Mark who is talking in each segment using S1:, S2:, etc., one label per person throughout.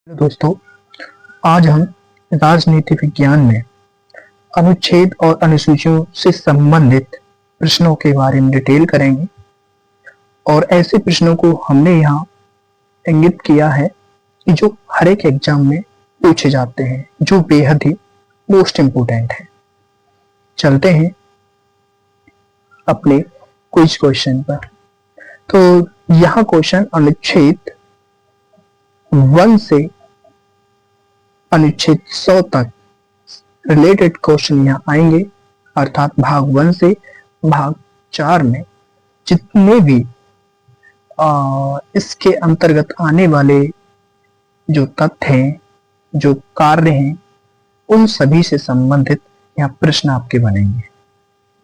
S1: दोस्तों, आज हम राजनीति विज्ञान में अनुच्छेद और अनुसूचियों से संबंधित प्रश्नों के बारे में डिटेल करेंगे और ऐसे प्रश्नों को हमने यहाँ इंगित किया है कि जो हर एक एग्जाम में पूछे जाते हैं, जो बेहद ही मोस्ट इम्पोर्टेंट है। चलते हैं अपने क्विज क्वेश्चन पर। तो यहाँ क्वेश्चन अनुच्छेद 1 से अनुच्छेद 100 तक रिलेटेड क्वेश्चन यहाँ आएंगे, अर्थात भाग 1 से भाग 4 में जितने भी इसके अंतर्गत आने वाले जो तथ्य हैं, जो कार्य हैं, उन सभी से संबंधित यहाँ प्रश्न आपके बनेंगे।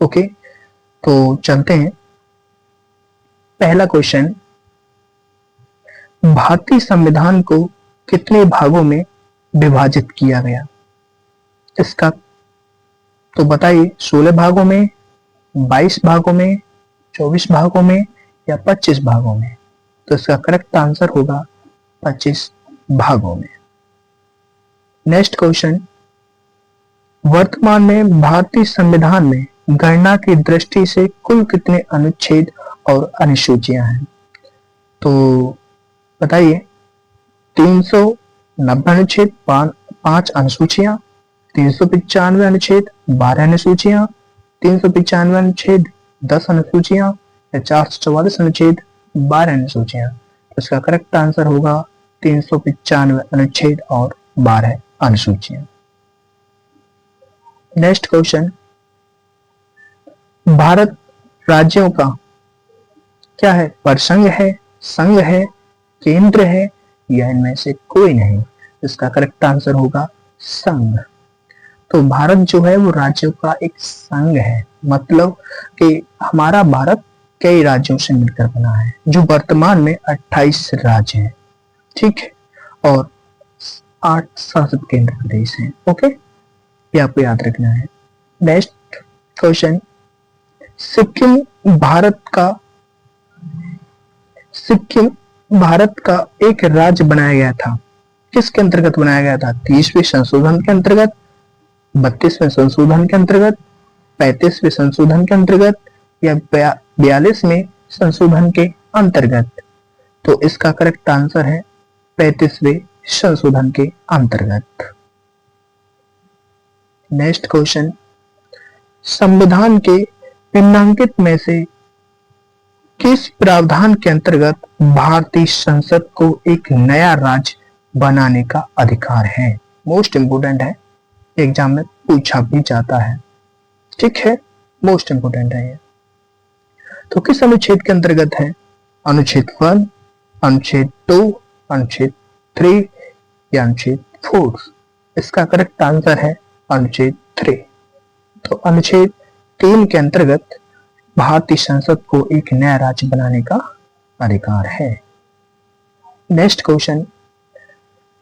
S1: ओके, तो चलते हैं। पहला क्वेश्चन, भारतीय संविधान को कितने भागों में विभाजित किया गया? इसका तो बताइए, 16 भागों में, 22 भागों में, 24 भागों में या 25 भागों में? तो इसका करेक्ट आंसर होगा 25 भागों में। नेक्स्ट क्वेश्चन, वर्तमान में भारतीय संविधान में गणना की दृष्टि से कुल कितने अनुच्छेद और अनुसूचियां हैं? तो बताइए, 390 अनुच्छेद, 5 अनुसूचियां, 395 अनुच्छेद, 12 अनुसूचियां, 395 अनुच्छेद, 10 अनुसूचियां या 444 अनुच्छेद, 12 अनुसूचियां? तो इसका करेक्ट आंसर होगा 395 अनुच्छेद और 12 अनुसूचियां। नेक्स्ट क्वेश्चन, भारत राज्यों का क्या है? परसंघ है, संघ है, केंद्र है या इनमें से कोई नहीं? इसका करेक्ट आंसर होगा संघ। तो भारत जो है वो राज्यों का एक संघ है, मतलब कि हमारा भारत कई राज्यों से मिलकर बना है, जो वर्तमान में 28 राज्य हैं, ठीक है, और 8 शासित केंद्र प्रदेश हैं। ओके, ये आपको याद रखना है। नेक्स्ट क्वेश्चन, सिक्किम भारत का एक राज्य बनाया गया था, किसके अंतर्गत बनाया गया था? 30वें संशोधन के अंतर्गत, 32वें संशोधन के अंतर्गत, 35वें संशोधन के अंतर्गत या 42वें संशोधन के अंतर्गत? तो इसका करेक्ट आंसर है 35वें संशोधन के अंतर्गत। नेक्स्ट क्वेश्चन, संविधान के निम्नलिखित में से किस प्रावधान के अंतर्गत भारतीय संसद को एक नया राज्य बनाने का अधिकार है? मोस्ट इंपोर्टेंट है, एग्जाम में पूछा भी जाता है, ठीक है, मोस्ट इंपोर्टेंट है ये। तो किस अनुच्छेद के अंतर्गत है? अनुच्छेद 1, अनुच्छेद 2, अनुच्छेद 3 या अनुच्छेद 4? इसका करेक्ट आंसर है अनुच्छेद 3। तो अनुच्छेद 3 के अंतर्गत भारतीय संसद को एक नया राज्य बनाने का अधिकार है। नेक्स्ट क्वेश्चन,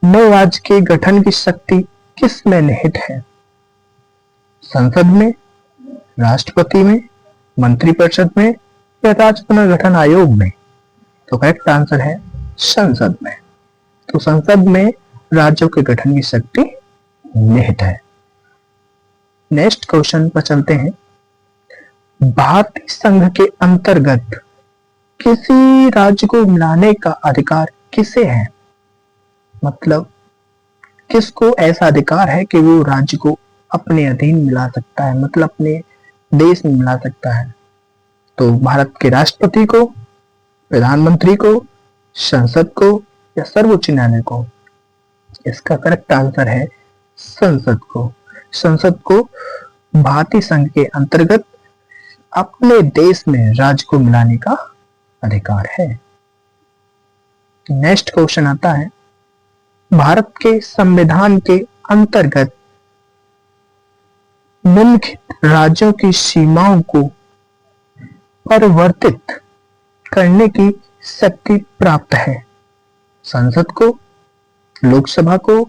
S1: नए राज्य के गठन की शक्ति किस में निहित है? संसद में, राष्ट्रपति में, मंत्रिपरिषद में या राज्य पुनर्गठन आयोग में? तो करेक्ट आंसर है संसद में। तो संसद में राज्यों के गठन की शक्ति निहित है। नेक्स्ट क्वेश्चन पर चलते हैं। भारतीय संघ के अंतर्गत किसी राज्य को मिलाने का अधिकार किसे है? मतलब किसको ऐसा अधिकार है कि वो राज्य को अपने अधीन मिला सकता है, मतलब अपने देश में मिला सकता है? तो भारत के राष्ट्रपति को, प्रधानमंत्री को, संसद को या सर्वोच्च न्यायालय को? इसका करेक्ट आंसर है संसद को। संसद को भारतीय संघ के अंतर्गत अपने देश में राज्य को मिलाने का अधिकार है। नेक्स्ट क्वेश्चन आता है, भारत के संविधान के अंतर्गत निम्नलिखित राज्यों की सीमाओं को परिवर्तित करने की शक्ति प्राप्त है? संसद को, लोकसभा को,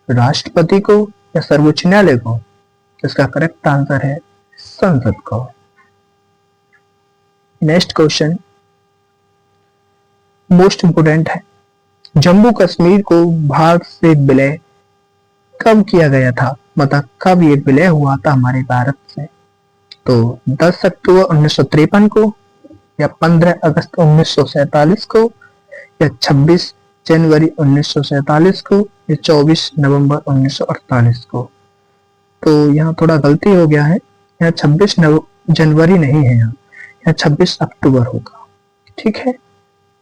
S1: राष्ट्रपति को या सर्वोच्च न्यायालय को? इसका करेक्ट आंसर है संसद को। नेक्स्ट क्वेश्चन मोस्ट इंपोर्टेंट है, जम्मू कश्मीर को भारत से विलय कब किया गया था, मतलब कब ये विलय हुआ था हमारे भारत से? तो 10 अक्टूबर 1953 को, या 15 अगस्त 1947 को, या 26 जनवरी 1947 को, या 24 नवंबर 1948 को? तो यहाँ थोड़ा गलती हो गया है, यहाँ 26 जनवरी नहीं है, यहाँ 26 अक्टूबर होगा। ठीक है,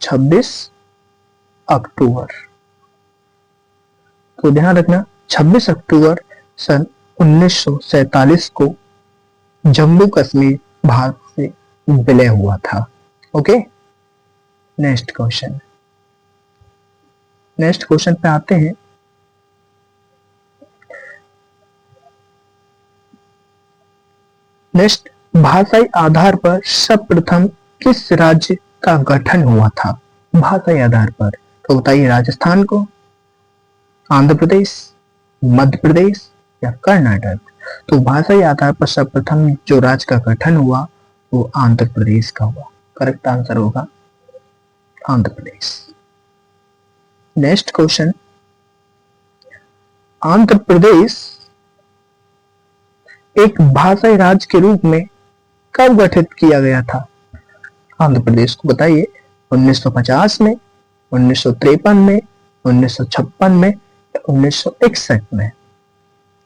S1: 26 अक्टूबर। तो ध्यान रखना, 26 अक्टूबर सन 1947 को जम्मू कश्मीर भारत से विलय हुआ था। ओके, नेक्स्ट क्वेश्चन पे आते हैं। नेक्स्ट, भाषाई आधार पर सर्वप्रथम किस राज्य का गठन हुआ था? भाषाई आधार पर, तो बताइए, राजस्थान को, आंध्र प्रदेश, मध्य प्रदेश, या कर्नाटक? तो भाषाई आधार पर सर्वप्रथम जो राज्य का गठन हुआ वो आंध्र प्रदेश का हुआ। करेक्ट आंसर होगा आंध्र प्रदेश। नेक्स्ट क्वेश्चन, आंध्र प्रदेश एक भाषाई राज्य के रूप में कब गठित किया गया था? आंध्र प्रदेश को बताइए, 1950 में, 1953 में, 1956 में, या 1961 में?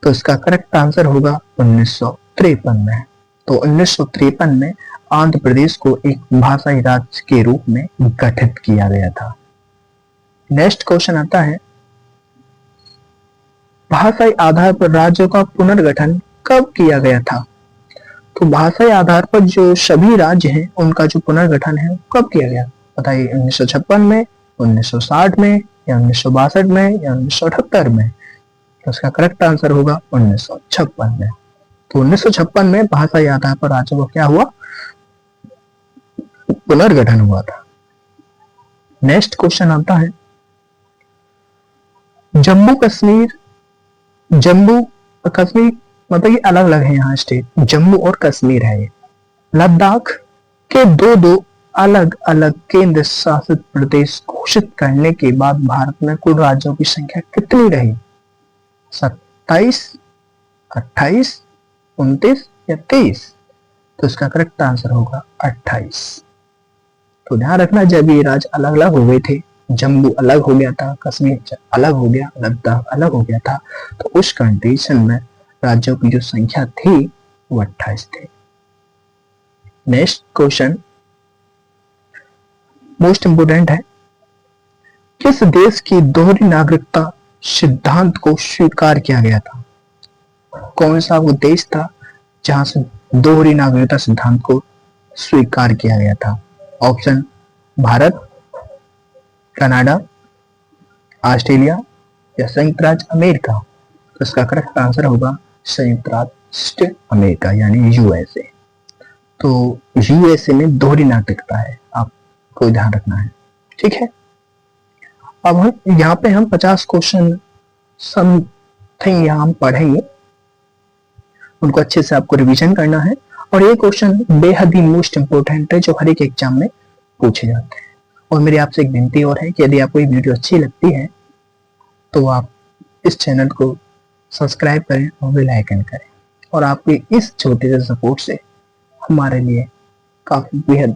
S1: तो इसका करेक्ट आंसर होगा 1953 में। तो 1953 में आंध्र प्रदेश को एक भाषाई राज्य के रूप में गठित किया गया था। नेक्स्ट क्वेश्चन आता है, भाषाई आधार पर राज्यों का पुनर्गठन कब किया गया था? तो भाषाई आधार पर जो सभी राज्य हैं उनका जो पुनर्गठन है कब किया गया? बताइए, 1956 में, 1960 में, या 1962 में, या 1978 में? तो इसका करेक्ट आंसर होगा 1956 में। तो 1956 में भाषाई आधार पर राज्यों का क्या हुआ? पुनर्गठन हुआ था। नेक्स्ट क्वेश्चन आता है, जम्मू और कश्मीर, मतलब ये अलग अलग है, यहाँ स्टेट जम्मू और कश्मीर है। लद्दाख के दो अलग अलग केंद्र शासित प्रदेश घोषित करने के बाद भारत में कुल राज्यों की संख्या कितनी रही? 27, 28, 29 या 23? तो इसका करेक्ट आंसर होगा 28। तो ध्यान रखना, जब ये राज्य अलग अलग हो गए थे, जम्मू अलग हो गया था, कश्मीर अलग हो गया, लद्दाख अलग हो गया था, तो उस कंडीशन में राज्यों की जो संख्या थी वो 28 थे। नेक्स्ट क्वेश्चन मोस्ट इंपोर्टेंट है, किस देश की दोहरी नागरिकता सिद्धांत को स्वीकार किया गया था? कौन सा वो देश था जहां से दोहरी नागरिकता सिद्धांत को स्वीकार किया गया था? ऑप्शन, भारत, कनाडा, ऑस्ट्रेलिया, या संयुक्त राज्य अमेरिका? तो इसका करेक्ट आंसर होगा संयुक्त राज्य अमेरिका, यानी यूएसए। तो यूएसए में दोहरी नागरिकता है, आपको ध्यान रखना है। ठीक है, अब हम यहाँ पे 50 क्वेश्चन समथिंग यहाँ हम पढ़ेंगे, उनको अच्छे से आपको रिवीजन करना है। और ये क्वेश्चन बेहद ही मोस्ट इंपोर्टेंट है जो हर एक एग्जाम में पूछे जाते हैं। और मेरी आपसे एक विनती और है कि यदि आपको ये वीडियो अच्छी लगती है तो आप इस चैनल को सब्सक्राइब करें और बेल आइकन करें। और आपके इस छोटे से सपोर्ट से हमारे लिए काफी बेहद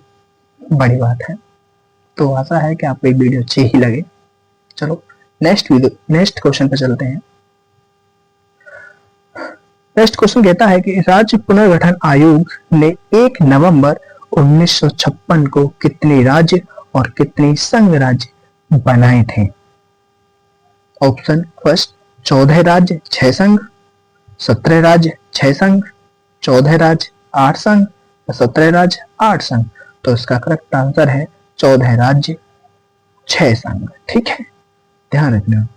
S1: बड़ी बात है। तो आशा है कि आपको ये वीडियो अच्छी ही लगे। चलो नेक्स्ट क्वेश्चन पे चलते हैं। नेक्स्ट क्वेश्चन कहता है कि राज्य पुनर्गठन आयोग ने 1 नवंबर 1956 को कितने राज्य और कितने संघ राज्य बनाए थे? ऑप्शन फर्स्ट, 14 राज्य 6 संघ, 17 राज्य 6 संघ, 14 राज्य 8 संघ, 17 राज्य 8 संघ? तो इसका करेक्ट आंसर है 14 राज्य 6 संघ। ठीक है, ध्यान रखना।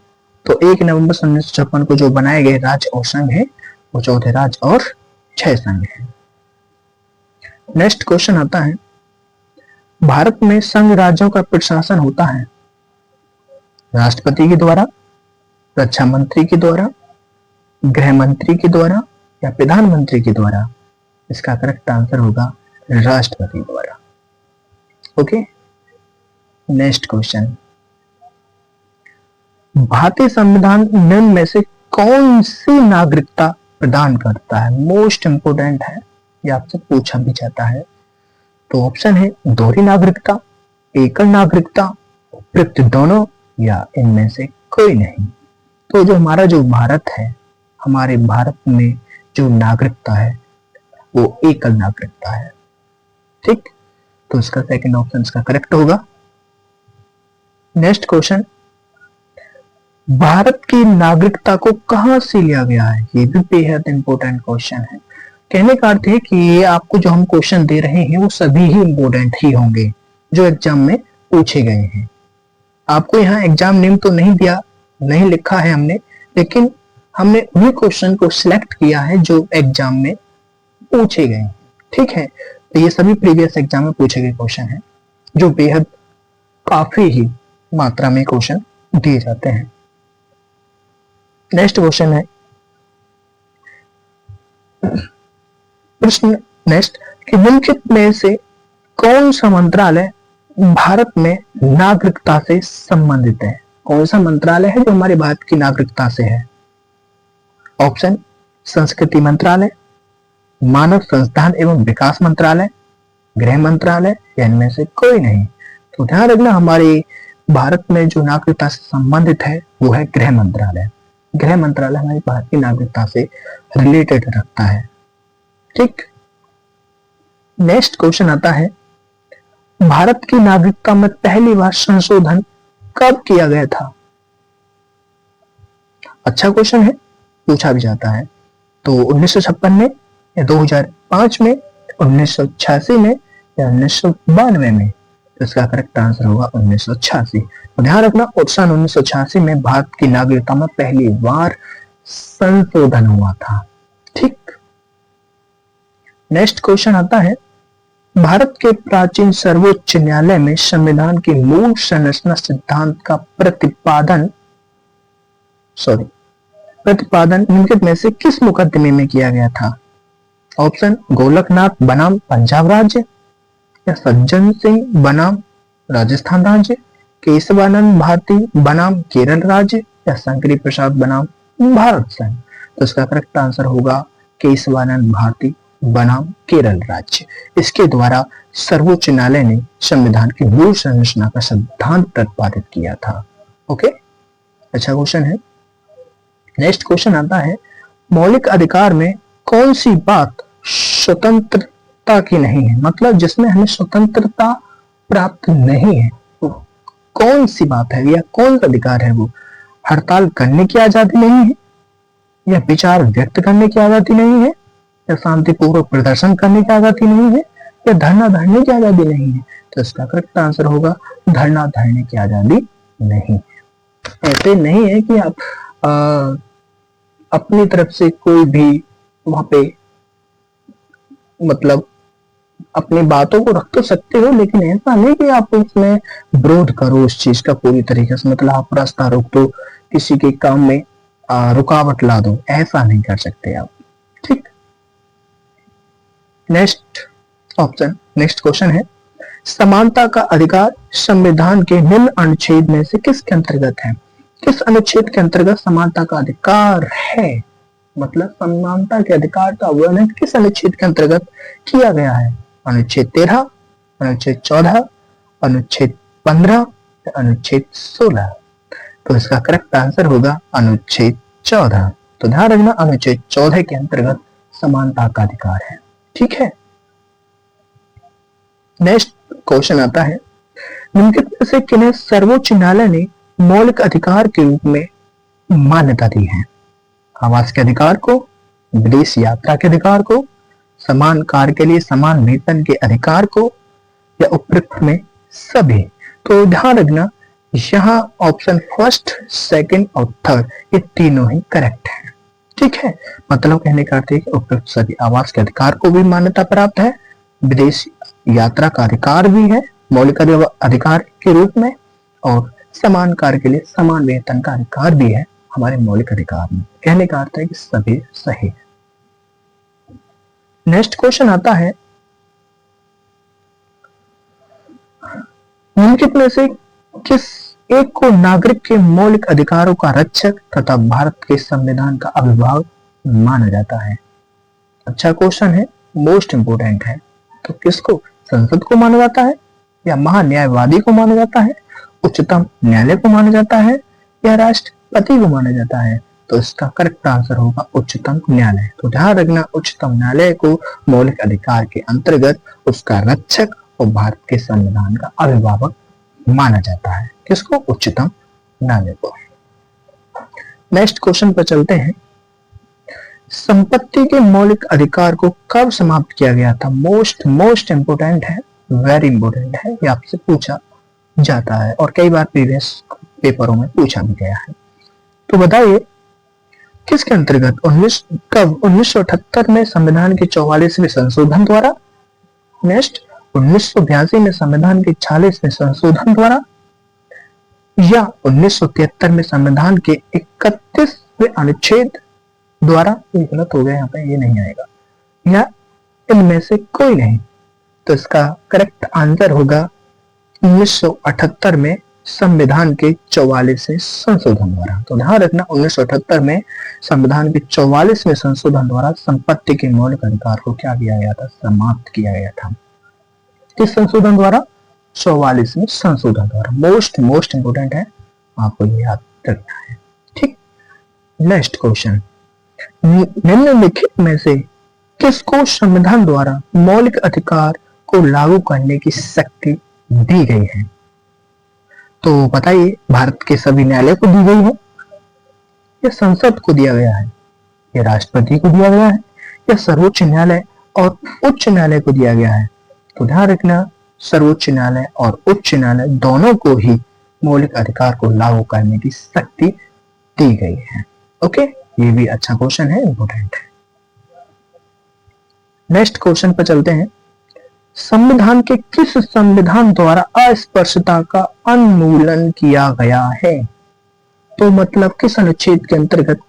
S1: तो 1 नवंबर 1956 को जो बनाए गए राज्य और संघ है वो 14 राज्य और 6 संघ है। नेक्स्ट क्वेश्चन आता है, भारत में संघ राज्यों का प्रशासन होता है राष्ट्रपति के द्वारा, रक्षा मंत्री के द्वारा, गृह मंत्री के द्वारा, या प्रधानमंत्री के द्वारा? इसका करेक्ट आंसर होगा राष्ट्रपति द्वारा। ओके, नेक्स्ट क्वेश्चन, भारतीय संविधान निम्न में से कौन सी नागरिकता प्रदान करता है? मोस्ट इंपोर्टेंट है, ये आपसे पूछा भी जाता है। तो ऑप्शन है दोहरी नागरिकता, एकल नागरिकता, उपयुक्त दोनों, या इनमें से कोई नहीं। तो जो हमारा जो भारत है, हमारे भारत में जो नागरिकता है वो एकल नागरिकता है। ठीक, तो इसका सेकंड ऑप्शन इसका करेक्ट होगा। नेक्स्ट क्वेश्चन, भारत की नागरिकता को कहां से लिया गया है? ये भी बेहद इंपॉर्टेंट क्वेश्चन है। कहने का अर्थ है कि ये आपको जो हम क्वेश्चन दे रहे हैं वो सभी ही इंपॉर्टेंट ही होंगे जो एग्जाम में पूछे गए हैं। आपको यहाँ एग्जाम नेम तो नहीं दिया, नहीं लिखा है हमने, लेकिन हमने उन्हीं क्वेश्चन को सिलेक्ट किया है जो एग्जाम में पूछे गए हैं। ठीक है, तो ये सभी प्रीवियस एग्जाम में पूछे गए क्वेश्चन हैं जो बेहद काफी ही मात्रा में क्वेश्चन दिए जाते हैं। नेक्स्ट क्वेश्चन है, प्रश्न नेक्स्ट कि निम्नलिखित में से कौन सा मंत्रालय भारत में नागरिकता से संबंधित है? कौन सा मंत्रालय है जो हमारे भारत की नागरिकता से है? ऑप्शन संस्कृति मंत्रालय, मानव संसाधन एवं विकास मंत्रालय, गृह मंत्रालय, या इनमें से कोई नहीं। तो ध्यान रखना, हमारे भारत में जो नागरिकता से संबंधित है वो है गृह मंत्रालय। गृह मंत्रालय हमारी भारत की नागरिकता से रिलेटेड रखता है। ठीक, नेक्स्ट क्वेश्चन आता है, भारत की नागरिकता में पहली बार संशोधन कब किया गया था? अच्छा क्वेश्चन है, पूछा भी जाता है। तो 1956 में, या 2005 में, 1986 में, या 1992 में? तो इसका करेक्ट आंसर होगा 1986। तो ध्यान रखना, सन 1986 में भारत की नागरिकता में पहली बार संशोधन हुआ था। ठीक, नेक्स्ट क्वेश्चन आता है, भारत के प्राचीन सर्वोच्च न्यायालय में संविधान की मूल संरचना सिद्धांत का प्रतिपादन निम्नलिखित में से किस मुकदमे में किया गया था? ऑप्शन गोलकनाथ बनाम पंजाब राज्य, या सज्जन सिंह बनाम राजस्थान राज्य, केशवानंद भारती बनाम केरल राज्य, या शंकरी प्रसाद बनाम भारत संघ? तो इसका करेक्ट आंसर होगा केशवानंद भारती बनाम केरल राज्य। इसके द्वारा सर्वोच्च न्यायालय ने संविधान की मूल संरचना का सिद्धांत प्रतिपादित किया था। ओके, अच्छा क्वेश्चन है। नेक्स्ट क्वेश्चन आता है, मौलिक अधिकार में कौन सी बात स्वतंत्रता की नहीं है? मतलब जिसमें हमें स्वतंत्रता प्राप्त नहीं है, तो कौन सी बात है या कौन सा अधिकार है वो? हड़ताल करने की आजादी नहीं है, या विचार व्यक्त करने की आजादी नहीं है, या शांतिपूर्वक प्रदर्शन करने की आजादी नहीं है, या धरना धरने की आजादी नहीं है? तो इसका करेक्ट आंसर होगा धरना धरने की आजादी नहीं। ऐसे नहीं है कि आप अपनी तरफ से कोई भी वहां पे मतलब अपनी बातों को रख तो सकते हो, लेकिन ऐसा नहीं कि आप उसमें विरोध करो उस चीज का पूरी तरीके से, मतलब आप रास्ता रोक दो, किसी के काम में रुकावट ला दो, ऐसा नहीं कर सकते आप। ठीक, नेक्स्ट क्वेश्चन है, समानता का अधिकार संविधान के निम्न अनुच्छेद में से किसके अंतर्गत है? किस अनुच्छेद के अंतर्गत समानता का अधिकार है? मतलब समानता के अधिकार का वर्णन किस अनुच्छेद के अंतर्गत किया गया है? अनुच्छेद 13, अनुच्छेद 14, अनुच्छेद 15, अनुच्छेद 16? तो इसका करेक्ट आंसर होगा अनुच्छेद 14। तो ध्यान रखना, अनुच्छेद 14 के अंतर्गत समानता का अधिकार है। ठीक है, नेक्स्ट क्वेश्चन आता है, निम्नलिखित में से किन्हें सर्वोच्च न्यायालय ने मौलिक अधिकार के रूप में मान्यता दी है? आवास के अधिकार को, विदेश यात्रा के अधिकार को, समान कार्य के लिए समान वेतन के अधिकार को, या उपयुक्त में सभी? तो ध्यान रखना, यहाँ ऑप्शन फर्स्ट, सेकंड और थर्ड ये तीनों ही करेक्ट है। ठीक है, मतलब कहने का अर्थ है कि उपयुक्त सभी, आवास के अधिकार को भी मान्यता प्राप्त है, विदेश यात्रा का अधिकार भी है मौलिक अधिकार के रूप में, और समान कार्य के लिए समान वेतन का अधिकार भी है हमारे मौलिक अधिकार में। कहने का अर्थ है कि सभी सही है। नेक्स्ट क्वेश्चन आता है, निम्नलिखित में से किस एक को नागरिक के मौलिक अधिकारों का रक्षक तथा भारत के संविधान का अभिभावक माना जाता है। अच्छा क्वेश्चन है, मोस्ट इंपोर्टेंट है। तो किसको, संसद को माना जाता है या महान्यायवादी को माना जाता है, उच्चतम न्यायालय को माना जाता है या राष्ट्रपति को माना जाता है? तो इसका करेक्ट आंसर होगा उच्चतम न्यायालय। तो ध्यान रखना, उच्चतम न्यायालय को मौलिक अधिकार के अंतर्गत उसका रक्षक और भारत के संविधान का अभिभावक माना जाता है। किसको, उच्चतम न्यायालय को। नेक्स्ट क्वेश्चन पर चलते हैं। संपत्ति के मौलिक अधिकार को कब समाप्त किया गया था? मोस्ट इंपोर्टेंट है, वेरी इंपोर्टेंट है, ये आपसे पूछा जाता है और कई बार प्रीवियस पेपरों में पूछा भी गया है। तो बताइए किसके अंतर्गत? 1978 में संविधान के 44वें संशोधन द्वारा, नेक्स्ट 1982 में संविधान के 46वें संशोधन द्वारा, या 1973 में संविधान के 31वें अनुच्छेद द्वारा? ये गलत हो गया, यहाँ पे ये नहीं आएगा, या इनमें से कोई नहीं। तो इसका करेक्ट आंसर होगा 1978 में संविधान के 44वें संशोधन द्वारा। तो ध्यान रखना, 1978 में संविधान के 44वें संशोधन द्वारा संपत्ति के मौलिक अधिकार को क्या किया गया था? समाप्त किया गया था। किस संशोधन द्वारा? 44वें संशोधन द्वारा। मोस्ट इंपोर्टेंट है, आपको ये याद रखना है। ठीक, नेक्स्ट क्वेश्चन। निम्नलिखित में से किसको संविधान द्वारा मौलिक अधिकार को लागू करने की शक्ति दी गई है? तो बताइए, भारत के सभी न्यायालय को दी गई है, या संसद को दिया गया है, या राष्ट्रपति को दिया गया है, या सर्वोच्च न्यायालय और उच्च न्यायालय को दिया गया है? तो ध्यान रखना, सर्वोच्च न्यायालय और उच्च न्यायालय दोनों को ही मौलिक अधिकार को लागू करने की शक्ति दी गई है। ओके, ये भी अच्छा क्वेश्चन है, इंपोर्टेंट है। नेक्स्ट क्वेश्चन पर चलते हैं। संविधान के किस संविधान द्वारा अस्पृश्यता का उन्मूलन किया गया है? तो मतलब किस अनुच्छेद के अंतर्गत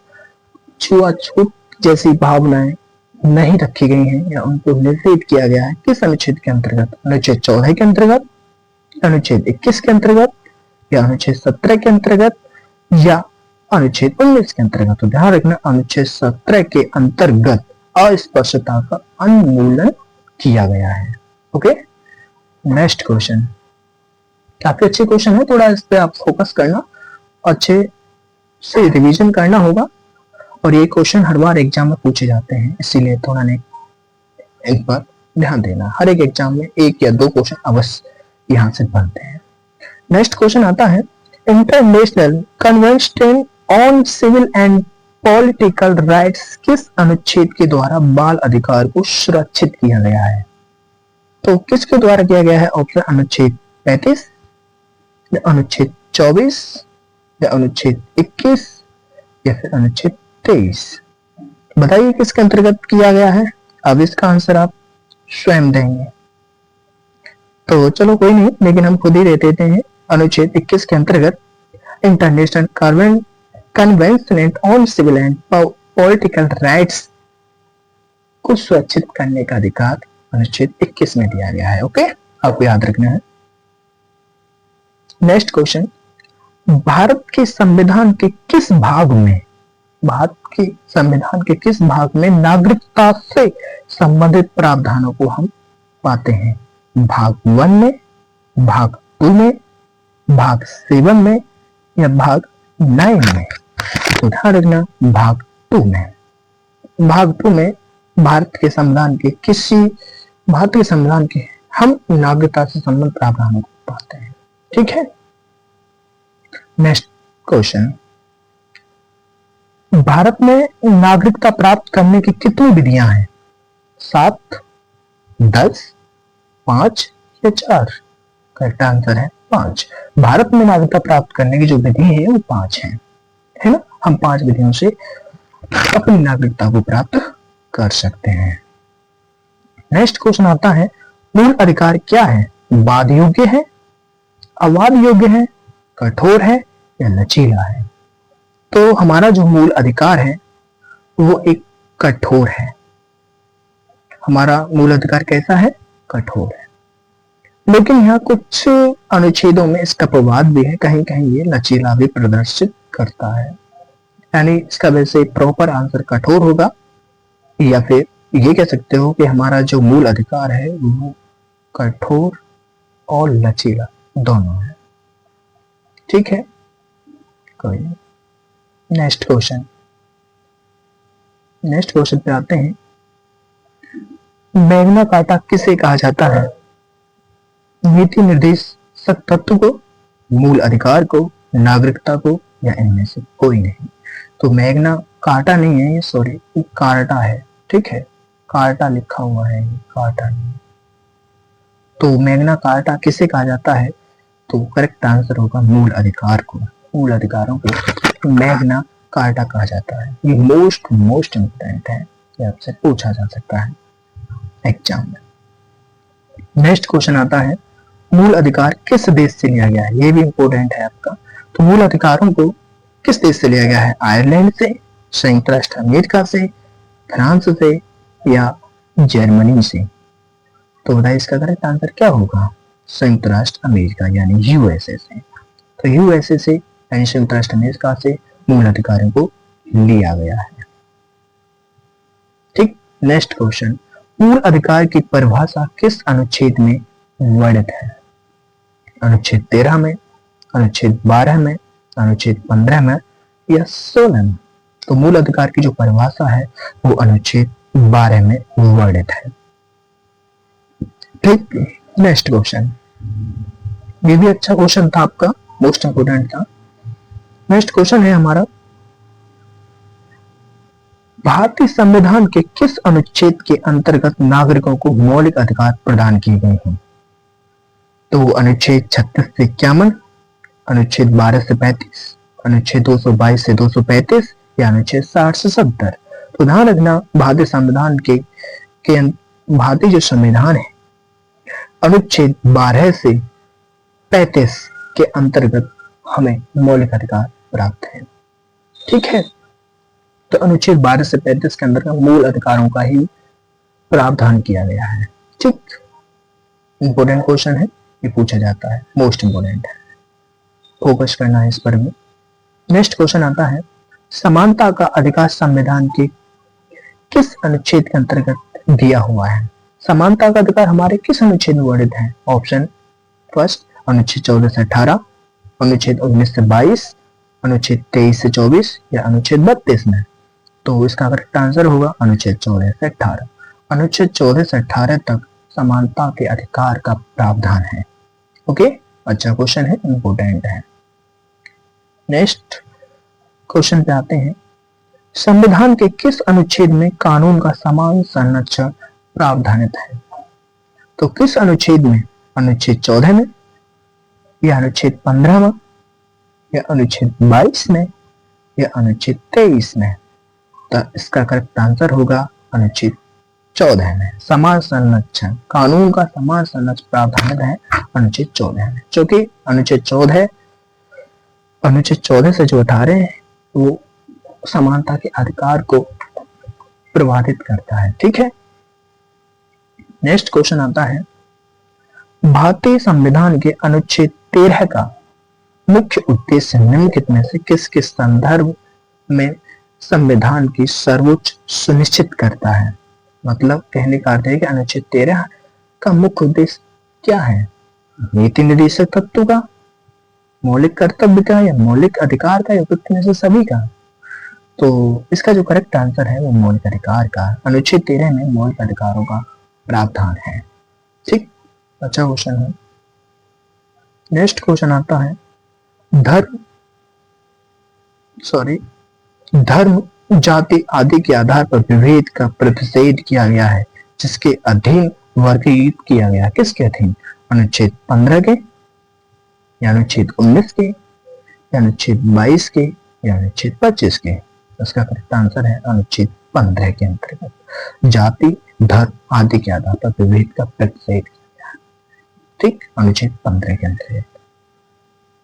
S1: छुआछूत जैसी भावनाएं नहीं रखी गई हैं या उनको निर्देशित किया गया है? किस अनुच्छेद के अंतर्गत? अनुच्छेद 14 के अंतर्गत, अनुच्छेद 21 के अंतर्गत, या अनुच्छेद 17 के अंतर्गत, या अनुच्छेद 19 के अंतर्गत? तो ध्यान रखना, अनुच्छेद 17 के अंतर्गत अस्पृश्यता का उन्मूलन किया गया है। ओके, नेक्स्ट क्वेश्चन काफी अच्छे क्वेश्चन है, थोड़ा इस पे आप फोकस करना, अच्छे से रिवीजन करना होगा। और ये क्वेश्चन हर बार एग्जाम में पूछे जाते हैं, इसीलिए थोड़ा ने एक बार ध्यान देना। हर एक एग्जाम में एक या दो क्वेश्चन अवश्य यहाँ से बनते हैं। नेक्स्ट क्वेश्चन आता है, international convention on civil and political rights किस अनुच्छेद के द्वारा बाल अधिकार को सुरक्षित किया गया है? तो किसके द्वारा किया गया है? ऑप्शन अनुच्छेद 35, या अनुच्छेद 24, या अनुच्छेद 21, या फिर अनुच्छेद 23? बताइए किसके अंतर्गत किया गया है? अब इसका आंसर आप स्वयं देंगे। तो चलो कोई नहीं, लेकिन हम खुद ही दे देते हैं। अनुच्छेद 21 के अंतर्गत international convention on civil and political rights को सुरक्षित करने का अधिकार अनुच्छेद 21 में दिया गया है। ओके, आपको याद रखना है। नेक्स्ट क्वेश्चन, भारत के संविधान के किस भाग में, भारत के संविधान के किस भाग में नागरिकता से संबंधित प्रावधानों को हम पाते हैं? भाग 1 में, भाग 2 में, भाग 7 में, या भाग 9 में? तो ध्यान रखना, भाग 2 में। भाग 2 में भारत के संविधान के हम नागरिकता से संबंधित प्रावधानों को पाते हैं। ठीक है, नेक्स्ट क्वेश्चन, भारत में नागरिकता प्राप्त करने की कितनी विधियां हैं? 7, 10, 5 या 4? करेक्ट आंसर है 5। भारत में नागरिकता प्राप्त करने की जो विधि है वो 5 है ना? हम 5 विधियों से अपनी नागरिकता को प्राप्त कर सकते हैं। नेक्स्ट क्वेश्चन आता है, मूल अधिकार क्या है? वाद योग्य है, अवाद योग्य है, कठोर है, या लचीला है? तो हमारा जो मूल अधिकार है वो एक कठोर है। हमारा मूल अधिकार कैसा है? कठोर है। लेकिन यहाँ कुछ अनुच्छेदों में इसका प्रभाव भी है, कहीं कहीं ये लचीला भी प्रदर्शित करता है। यानी इसका वैसे प्रॉपर आंसर कठोर होगा, या फिर ये कह सकते हो कि हमारा जो मूल अधिकार है वो कठोर और लचीला दोनों है। ठीक है, कोई नहीं। नेक्स्ट क्वेश्चन पे आते हैं। मैग्ना कार्टा किसे कहा जाता है? नीति निर्देशक तत्व को, मूल अधिकार को, नागरिकता को, या इनमें से कोई नहीं। तो मैग्ना कार्टा नहीं है ये, सॉरी, ये कार्टा है। ठीक है, कार्टा लिखा हुआ है, ये कार्टा नहीं। तो मैग्ना कार्टा किसे कहा जाता है? तो करेक्ट आंसर होगा मूल अधिकार को। मूल अधिकारों को मैग्ना कार्टा कहा जाता है। ये मोस्ट इंपोर्टेंट है, ये आपसे पूछा जा सकता है एग्जाम में। नेक्स्ट क्वेश्चन आता है, मूल अधिकार किस देश से लिया गया है? ये भी इंपोर्टेंट है आपका। तो मूल अधिकारों को किस देश से लिया गया है? आयरलैंड से, संयुक्त राष्ट्र अमेरिका से, फ्रांस से, या जर्मनी से? तो बताइए इसका करेक्ट आंसर क्या होगा? संयुक्त राष्ट्र अमेरिका यानी यूएसए से। तो यूएसए से यानी संयुक्त राष्ट्र अमेरिका से मूल अधिकारों को लिया गया है। ठीक, नेक्स्ट क्वेश्चन, मूल अधिकार की परिभाषा किस अनुच्छेद में वर्णित है? अनुच्छेद 13 में, अनुच्छेद 12 में, अनुच्छेद 15 में, या 16 में? तो मूल अधिकार की जो परिभाषा है वो अनुच्छेद 12 में वर्णित है। ठीक, नेक्स्ट क्वेश्चन, ये भी अच्छा क्वेश्चन था आपका, मोस्ट इंपोर्टेंट था। नेक्स्ट क्वेश्चन है हमारा, भारतीय संविधान के किस अनुच्छेद के अंतर्गत नागरिकों को मौलिक अधिकार प्रदान किए गए हैं? तो अनुच्छेद 36 से 51, अनुच्छेद 12 से 35, अनुच्छेद 222 से 235, या अनुच्छेद 60 से 70? तो ध्यान रखना, भारतीय संविधान के भारतीय जो संविधान है अनुच्छेद 12 से 35 के अंतर्गत हमें मौलिक अधिकार प्राप्त है। ठीक है, तो अनुच्छेद 12 से 35 के अंतर्गत मूल अधिकारों का ही प्रावधान किया गया है। ठीक, इंपोर्टेंट क्वेश्चन है, ये पूछा जाता है, मोस्ट इंपोर्टेंट है, फोकस करना है इस पर भी। नेक्स्ट क्वेश्चन आता है, समानता का अधिकार संविधान के किस अनुच्छेद के अंतर्गत दिया हुआ है? समानता का अधिकार हमारे किस अनुच्छेद में वर्णित है? ऑप्शन फर्स्ट, अनुच्छेद 14 से 18, अनुच्छेद 19 से 22, अनुच्छेद 23 से 24, या अनुच्छेद 32 में? तो इसका करेक्ट आंसर होगा अनुच्छेद 14 से 18। अनुच्छेद 14 से 18 तक समानता के अधिकार का प्रावधान है। ओके, अच्छा क्वेश्चन है, इंपोर्टेंट है। नेक्स्ट क्वेश्चन पे आते हैं, संविधान के किस अनुच्छेद में कानून का समान संरक्षण प्रावधानित है? तो किस अनुच्छेद में? अनुच्छेद 14 में, या अनुच्छेद 15 में, या अनुच्छेद 22 में, या अनुच्छेद 23 में? तो इसका करेक्ट आंसर होगा अनुच्छेद 14 में। समान संरक्षण, कानून का समान संरक्षण प्रावधान है अनुच्छेद 14 में, जो कि अनुच्छेद 14 से जो 18 है वो समानता के अधिकार को प्रभावित करता है। ठीक है, नेक्स्ट क्वेश्चन आता है, भारतीय संविधान के अनुच्छेद 13 का मुख्य उद्देश्य निम्नलिखित में से किस किस संदर्भ में संविधान की सर्वोच्च सुनिश्चित करता है? मतलब कहने का अर्थ है कि अनुच्छेद 13 का मुख्य उद्देश्य क्या है? नीति निर्देशक तत्व का, मौलिक कर्तव्य का, या मौलिक अधिकार का, या में से सभी का? तो इसका जो करेक्ट आंसर है वो मौलिक अधिकार का। अनुच्छेद 13 में मौलिक अधिकारों का प्रावधान है। ठीक, अच्छा क्वेश्चन है। नेक्स्ट क्वेश्चन आता है, धर्म, जाति आदि के आधार पर विभेद का प्रतिषेध किया गया है, जिसके अधीन वर्गीकृत किया गया। किसके अधीन? अनुच्छेद 15 के, या अनुच्छेद 19 के, या अनुच्छेद 22 के, या अनुच्छेद 25 के? इसका करेक्ट आंसर है अनुच्छेद 15 के अंतर्गत जाति, धर्म आदि के आधार पर विभेद का प्रतिषेध किया गया। ठीक, अनुच्छेद 15 के अंतर्गत।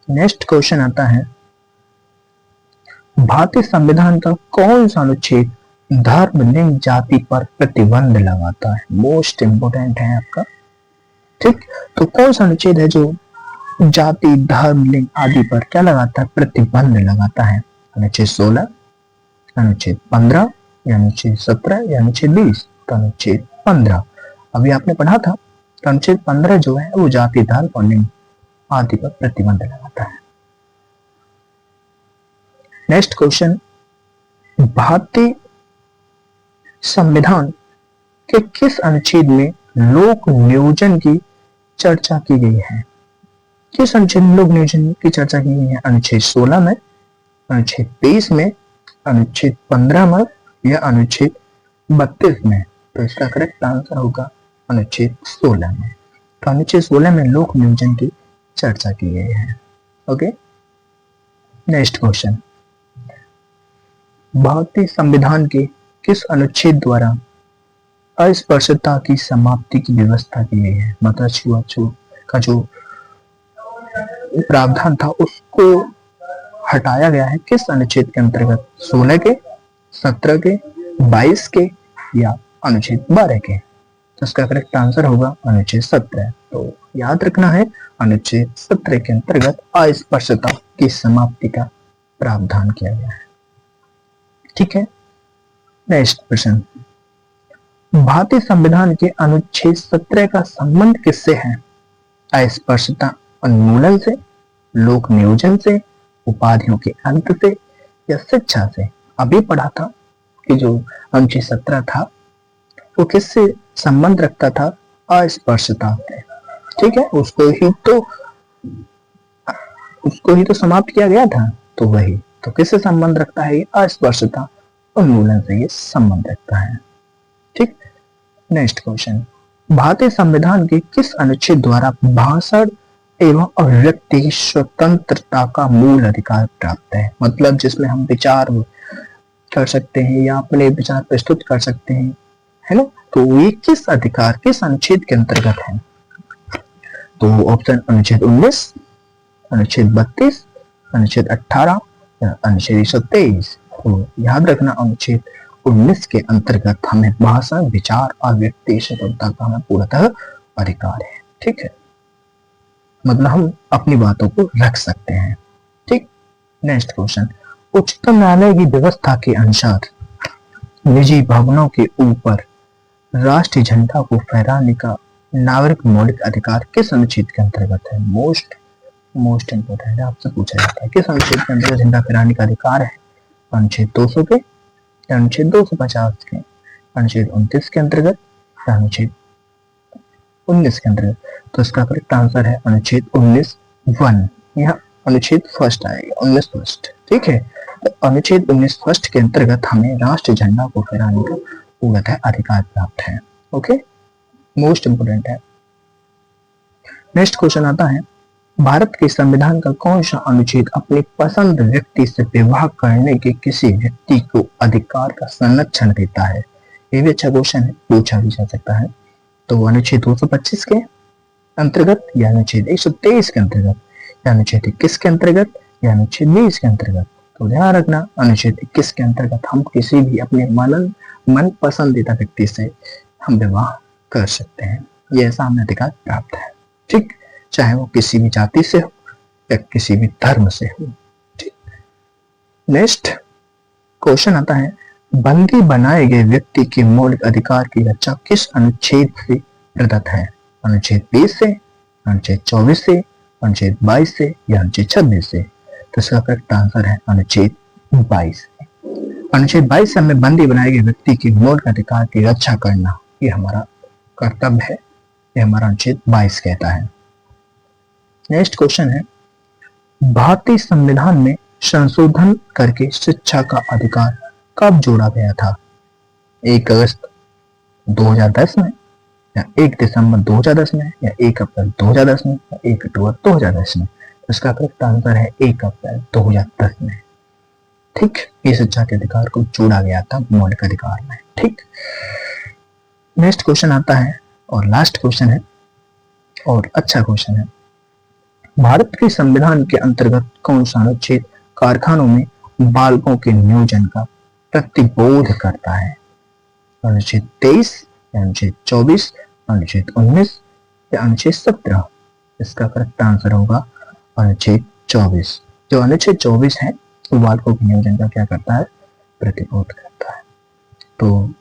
S1: नेक्स्ट क्वेश्चन आता है, भारतीय संविधान का कौन सा अनुच्छेद धर्म, लिंग, जाति पर प्रतिबंध लगाता है? मोस्ट इंपोर्टेंट है आपका। ठीक, तो कौन सा अनुच्छेद है जो जाति, धर्म, लिंग आदि पर क्या लगाता है? प्रतिबंध लगाता है। अनुच्छेद 16, अनुच्छेद 15 या अनुच्छेद 17 या अनुच्छेद 20? तो अनुच्छेद 15 अभी आपने पढ़ा था। तो अनुच्छेद 15 जो है वो जाति, धर्म और लिंग आदि पर प्रतिबंध लगाता है। नेक्स्ट क्वेश्चन, भारतीय संविधान के किस अनुच्छेद में लोक नियोजन की चर्चा की गई है? किस अनुच्छेद में लोक नियोजन की चर्चा की गई है? अनुच्छेद 16 में, अनुच्छेद 23 में, अनुच्छेद 15 में या अनुच्छेद 32 में? तो इसका करेक्ट आंसर होगा अनुच्छेद 16 में। तो अनुच्छेद 16 में लोक नियोजन की चर्चा की गई है। ओके, नेक्स्ट क्वेश्चन, भारतीय संविधान के किस अनुच्छेद द्वारा अस्पृश्यता की समाप्ति की व्यवस्था की गई है? मतलब छुआछूत का जो प्रावधान था उसको हटाया गया है किस अनुच्छेद के अंतर्गत? 16 के, 17 के, 22 के या अनुच्छेद 12 के? तो इसका करेक्ट आंसर होगा अनुच्छेद 17। तो याद रखना है अनुच्छेद 17 के अंतर्गत अस्पृश्यता की समाप्ति का प्रावधान किया गया है। ठीक है, नेक्स्ट प्रश्न, भारतीय संविधान के अनुच्छेद 17 का संबंध किससे है? अस्पृश्यता उन्मूलन से, लोक नियोजन से, उपाधियों के अंत से या शिक्षा से? अभी पढ़ा था कि जो अनुच्छेद 17 था वो किससे संबंध रखता था? अस्पृश्यता से। ठीक है, उसको ही तो समाप्त किया गया था। तो वही तो किससे संबंध रखता है? अस्पृश्यता उन्मूलन से ये संबंध रखता है। ठीक, नेक्स्ट क्वेश्चन, भारतीय संविधान के किस अनुच्छेद द्वारा भाषण एवं अभिव्यक्ति स्वतंत्रता का मूल अधिकार प्राप्त है? मतलब जिसमें हम विचार कर सकते हैं या अपने विचार प्रस्तुत कर सकते हैं, है ना? तो ये किस अधिकार, किस अनुच्छेद के अंतर्गत है? तो ऑप्शन अनुच्छेद 19, अनुच्छेद 32, अनुच्छेद 18 या अनुच्छेद 123? तो याद रखना अनुच्छेद 19 के अंतर्गत हमें भाषण, विचार और व्यक्ति स्वतंत्रता का हमें पूर्णतः अधिकार है। ठीक है, मतलब हम अपनी बातों को रख सकते हैं। ठीक, नेक्स्ट क्वेश्चन, उच्चतम न्यायालय की व्यवस्था के अनुसार निजी भवनों के ऊपर राष्ट्रीय झंडा को फहराने का नागरिक मौलिक अधिकार किस अनुच्छेद के अंतर्गत है? मोस्ट इंपोर्टेंट है, आपसे पूछा जाता है किस अनुच्छेद के अंतर्गत झंडा फहराने का अधिकार है? अनुच्छेद 200 के, अनुच्छेद 250 के, अनुच्छेद 29 के अंतर्गत या अनुच्छेद 19 के अंतर्गत? तो इसका करेक्ट आंसर है अनुच्छेद 19(1). यहाँ अनुच्छेद फर्स्ट आएगा, 19 फर्स्ट। ठीक है, तो अनुच्छेद 19 फर्स्ट के अंतर्गत हमें राष्ट्रीय झंडा को फहराने का पूर्णतः अधिकार प्राप्त है। ओके, मोस्ट इंपोर्टेंट है। नेक्स्ट क्वेश्चन आता है, भारत के संविधान का कौन सा अनुच्छेद अपनी पसंद व्यक्ति से विवाह करने के किसी व्यक्ति को अधिकार का संरक्षण देता है? ये भी अच्छा क्वेश्चन है, पूछा भी जा सकता है। तो अनुच्छेद 225 के अंतर्गत या अनुच्छेद 123 के अंतर्गत या अनुच्छेद 21 के अंतर्गत या अनुच्छेद 20 के अंतर्गत? तो ध्यान रखना अनुच्छेद 21 के अंतर्गत हम किसी भी अपने मन पसंदीदा व्यक्ति से हम विवाह कर सकते हैं, ये ऐसा हमें अधिकार प्राप्त है। ठीक, चाहे वो किसी भी जाति से हो या किसी भी धर्म से हो। ठीक, नेक्स्ट क्वेश्चन आता है, बंदी बनाए गए व्यक्ति के मौलिक अधिकार की रक्षा किस अनुच्छेद से प्रदत्त है? अनुच्छेद 20 से, अनुच्छेद 24 से, अनुच्छेद 22 से या अनुच्छेद 26 से? तो इसका करेक्ट आंसर है अनुच्छेद 22। अनुच्छेद 22 से हमें बंदी बनाए गए व्यक्ति के मौलिक अधिकार की रक्षा करना ये हमारा कर्तव्य है, ये हमारा अनुच्छेद 22 कहता है। नेक्स्ट क्वेश्चन है, भारतीय संविधान में संशोधन करके शिक्षा का अधिकार कब जोड़ा गया था? 1 अगस्त 2010 में या 1 दिसंबर 2010 में या 1 अप्रैल 2010 में या 1 अक्टूबर 2010 में? इसका करेक्ट आंसर है 1 अप्रैल 2010 में। ठीक, ये शिक्षा के अधिकार को जोड़ा गया था मौलिक अधिकार में। ठीक, नेक्स्ट क्वेश्चन आता है और लास्ट क्वेश्चन है और अच्छा क्वेश्चन है, भारत के संविधान के अंतर्गत कौन सा अनुच्छेद कारखानों में बालकों के नियोजन का प्रतिबोध करता है? अनुच्छेद 23, अनुच्छेद 24, अनुच्छेद 19 या अनुच्छेद 17? इसका करेक्ट आंसर होगा अनुच्छेद 24। जो अनुच्छेद 24 है वो बाल को विनियोजन का क्या करता है, प्रतिरोध करता है। तो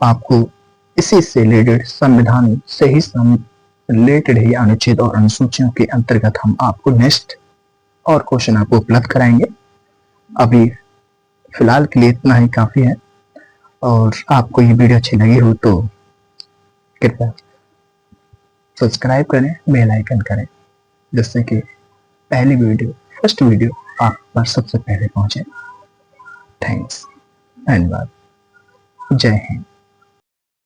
S1: आपको इसी से रिलेटेड संविधान से ही रिलेटेड ही अनुच्छेद और अनुसूचियों के अंतर्गत हम आपको नेक्स्ट और क्वेश्चन आपको उपलब्ध कराएंगे। अभी फिलहाल के लिए इतना ही काफी है, और आपको ये वीडियो अच्छी लगी हो तो कृपया सब्सक्राइब करें, बेल आइकन करें, जिससे कि फर्स्ट वीडियो आप पर सबसे पहले पहुंचे। थैंक्स, धन्यवाद, जय हिंद।